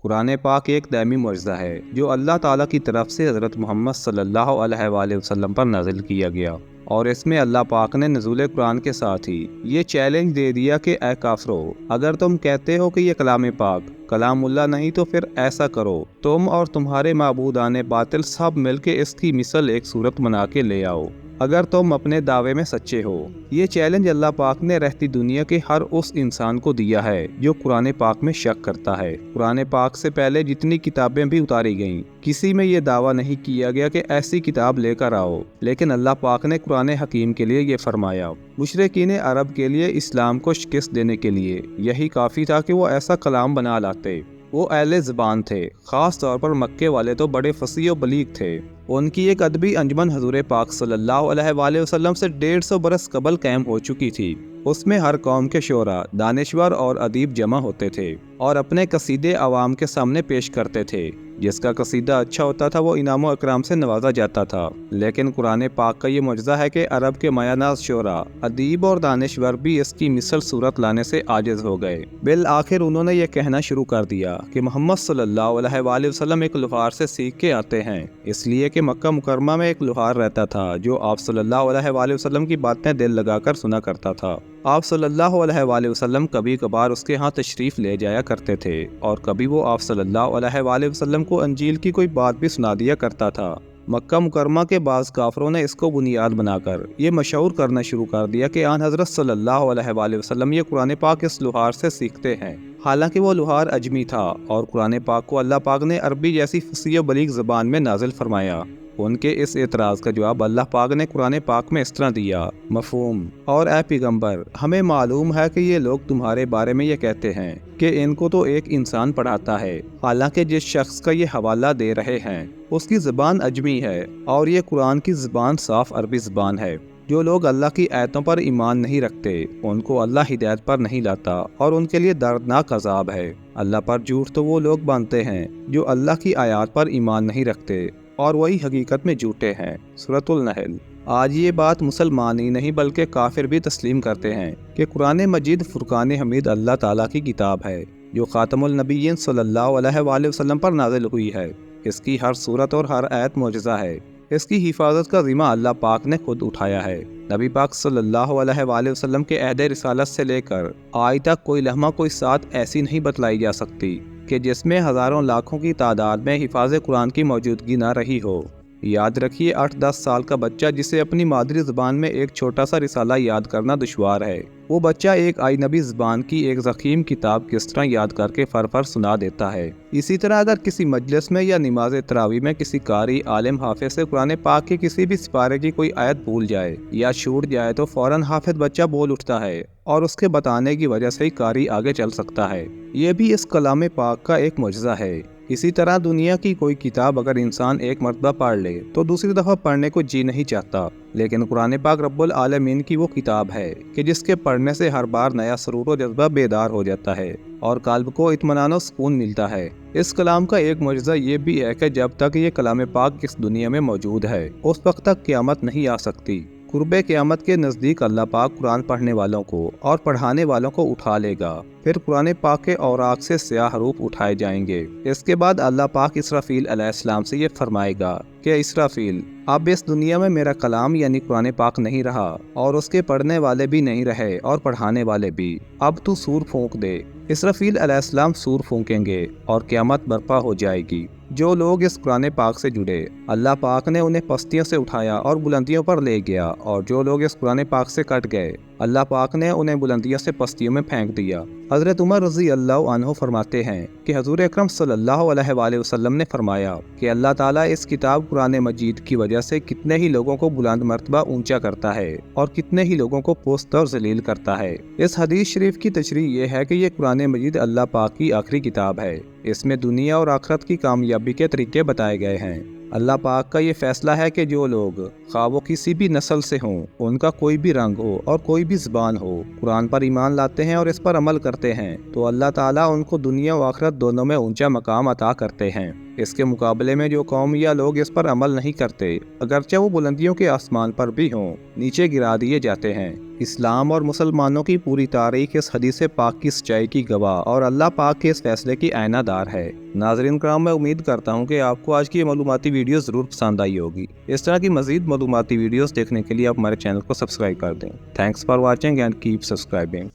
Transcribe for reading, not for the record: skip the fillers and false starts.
قرآن پاک ایک دائمی معجزہ ہے جو اللہ تعالیٰ کی طرف سے حضرت محمد صلی اللہ علیہ وآلہ وسلم پر نازل کیا گیا، اور اس میں اللہ پاک نے نزول قرآن کے ساتھ ہی یہ چیلنج دے دیا کہ اے کافرو، اگر تم کہتے ہو کہ یہ کلام پاک کلام اللہ نہیں تو پھر ایسا کرو، تم اور تمہارے معبودان باطل سب مل کے اس کی مثل ایک صورت بنا کے لے آؤ اگر تم اپنے دعوے میں سچے ہو۔ یہ چیلنج اللہ پاک نے رہتی دنیا کے ہر اس انسان کو دیا ہے جو قرآن پاک میں شک کرتا ہے۔ قرآن پاک سے پہلے جتنی کتابیں بھی اتاری گئیں، کسی میں یہ دعویٰ نہیں کیا گیا کہ ایسی کتاب لے کر آؤ، لیکن اللہ پاک نے قرآن حکیم کے لیے یہ فرمایا۔ مشرکین عرب کے لیے اسلام کو شکست دینے کے لیے یہی کافی تھا کہ وہ ایسا کلام بنا لاتے۔ وہ اہل زبان تھے، خاص طور پر مکے والے تو بڑے فصیح و بلیغ تھے۔ ان کی ایک ادبی انجمن حضور پاک صلی اللہ علیہ وآلہ وسلم سے 150 برس قبل قائم ہو چکی تھی۔ اس میں ہر قوم کے شعراء، دانشور اور ادیب جمع ہوتے تھے اور اپنے قصیدے عوام کے سامنے پیش کرتے تھے۔ جس کا قصیدہ اچھا ہوتا تھا وہ انعام و اکرام سے نوازا جاتا تھا۔ لیکن قرآن پاک کا یہ معجزہ ہے کہ عرب کے مایہ ناز شعراء، ادیب اور دانشور بھی اس کی مثل صورت لانے سے عاجز ہو گئے۔ بالآخر انہوں نے یہ کہنا شروع کر دیا کہ محمد صلی اللہ علیہ وآلہ وسلم ایک لوہار سے سیکھ کے آتے ہیں، اس لیے کہ مکہ مکرمہ میں ایک لوہار رہتا تھا جو آپ صلی اللہ علیہ وآلہ وسلم کی باتیں دل لگا کر سنا کرتا تھا۔ آپ صلی اللہ علیہ وآلہ وسلم کبھی کبھار اس کے ہاں تشریف لے جایا کرتے تھے، اور کبھی وہ آپ صلی اللہ علیہ وآلہ وسلم کو انجیل کی کوئی بات بھی سنا دیا کرتا تھا۔ مکہ مکرمہ کے بعض کافروں نے اس کو بنیاد بنا کر یہ مشہور کرنا شروع کر دیا کہ آن حضرت صلی اللہ علیہ وآلہ وسلم یہ قرآن پاک اس لوہار سے سیکھتے ہیں، حالانکہ وہ لوہار اجمی تھا اور قرآن پاک کو اللہ پاک نے عربی جیسی فصیح و بلیغ زبان میں نازل فرمایا۔ ان کے اس اعتراض کا جواب اللہ پاک نے قرآن پاک میں اس طرح دیا، مفہوم، اور اے پیغمبر، ہمیں معلوم ہے کہ یہ لوگ تمہارے بارے میں یہ کہتے ہیں کہ ان کو تو ایک انسان پڑھاتا ہے، حالانکہ جس شخص کا یہ حوالہ دے رہے ہیں اس کی زبان اجمی ہے اور یہ قرآن کی زبان صاف عربی زبان ہے۔ جو لوگ اللہ کی آیتوں پر ایمان نہیں رکھتے ان کو اللہ ہدایت پر نہیں لاتا اور ان کے لیے دردناک عذاب ہے۔ اللہ پر جھوٹ تو وہ لوگ باندھتے ہیں جو اللہ کی آیات پر ایمان نہیں رکھتے، اور وہی حقیقت میں جھوٹے ہیں۔ سورۃ النحل۔ آج یہ بات مسلمان ہی نہیں بلکہ کافر بھی تسلیم کرتے ہیں کہ قرآن مجید فرقان حمید اللہ تعالیٰ کی کتاب ہے جو خاتم النبیین صلی اللہ علیہ وآلہ وسلم پر نازل ہوئی ہے۔ اس کی ہر صورت اور ہر آیت معجزہ ہے۔ اس کی حفاظت کا ذمہ اللہ پاک نے خود اٹھایا ہے۔ نبی پاک صلی اللہ علیہ وآلہ وسلم کے عہد رسالت سے لے کر آج تک کوئی لمحہ کوئی ساتھ ایسی نہیں بتلائی جا سکتی کہ جس میں ہزاروں لاکھوں کی تعداد میں حفاظ قرآن کی موجودگی نہ رہی ہو۔ یاد رکھیے 8-10 سال کا بچہ جسے اپنی مادری زبان میں ایک چھوٹا سا رسالہ یاد کرنا دشوار ہے، وہ بچہ ایک اجنبی زبان کی ایک ضخیم کتاب کس طرح یاد کر کے فر سنا دیتا ہے۔ اسی طرح اگر کسی مجلس میں یا نماز تراویح میں کسی قاری عالم حافظ سے قرآن پاک کے کسی بھی سپارے کی کوئی آیت بھول جائے یا چھوٹ جائے تو فوراً حافظ بچہ بول اٹھتا ہے اور اس کے بتانے کی وجہ سے ہی قاری آگے چل سکتا ہے۔ یہ بھی اس کلام پاک کا ایک معجزہ ہے۔ اسی طرح دنیا کی کوئی کتاب اگر انسان ایک مرتبہ پڑھ لے تو دوسری دفعہ پڑھنے کو جی نہیں چاہتا، لیکن قرآن پاک رب العالمین کی وہ کتاب ہے کہ جس کے پڑھنے سے ہر بار نیا سرور و جذبہ بیدار ہو جاتا ہے اور قلب کو اطمینان و سکون ملتا ہے۔ اس کلام کا ایک معجزہ یہ بھی ہے کہ جب تک یہ کلام پاک اس دنیا میں موجود ہے اس وقت تک قیامت نہیں آ سکتی۔ قرب قیامت کے نزدیک اللہ پاک قرآن پڑھنے والوں کو اور پڑھانے والوں کو اٹھا لے گا، پھر قرآن پاک کے اوراق سے سیاہ حروف اٹھائے جائیں گے۔ اس کے بعد اللہ پاک اسرافیل علیہ السلام سے یہ فرمائے گا کہ اسرافیل، اب اس دنیا میں میرا کلام یعنی قرآن پاک نہیں رہا اور اس کے پڑھنے والے بھی نہیں رہے اور پڑھانے والے بھی، اب تو سور پھونک دے۔ اسرافیل علیہ السلام سور پھونکیں گے اور قیامت برپا ہو جائے گی۔ جو لوگ اس قرآن پاک سے جڑے اللہ پاک نے انہیں پستیوں سے اٹھایا اور بلندیوں پر لے گیا، اور جو لوگ اس قرآن پاک سے کٹ گئے اللہ پاک نے انہیں بلندیوں سے پستیوں میں پھینک دیا۔ حضرت عمر رضی اللہ عنہ فرماتے ہیں کہ حضور اکرم صلی اللہ علیہ وآلہ وسلم نے فرمایا کہ اللہ تعالیٰ اس کتاب قرآن مجید کی وجہ سے کتنے ہی لوگوں کو بلند مرتبہ اونچا کرتا ہے اور کتنے ہی لوگوں کو پست اور ذلیل کرتا ہے۔ اس حدیث شریف کی تشریح یہ ہے کہ یہ قرآن مجید اللہ پاک کی آخری کتاب ہے۔ اس میں دنیا اور آخرت کی کامیابی کے طریقے بتائے گئے ہیں۔ اللہ پاک کا یہ فیصلہ ہے کہ جو لوگ خواہ وہ کسی بھی نسل سے ہوں، ان کا کوئی بھی رنگ ہو اور کوئی بھی زبان ہو، قرآن پر ایمان لاتے ہیں اور اس پر عمل کرتے ہیں تو اللہ تعالیٰ ان کو دنیا و آخرت دونوں میں اونچا مقام عطا کرتے ہیں۔ اس کے مقابلے میں جو قوم یا لوگ اس پر عمل نہیں کرتے، اگرچہ وہ بلندیوں کے آسمان پر بھی ہوں، نیچے گرا دیے جاتے ہیں۔ اسلام اور مسلمانوں کی پوری تاریخ اس حدیث پاک کی سچائی کی گواہ اور اللہ پاک کے اس فیصلے کی آئینہ دار ہے۔ ناظرین کرام، میں امید کرتا ہوں کہ آپ کو آج کی یہ معلوماتی ویڈیو ضرور پسند آئی ہوگی۔ اس طرح کی مزید معلوماتی ویڈیوز دیکھنے کے لیے آپ ہمارے چینل کو سبسکرائب کر دیں۔ Thanks for watching and keep subscribing.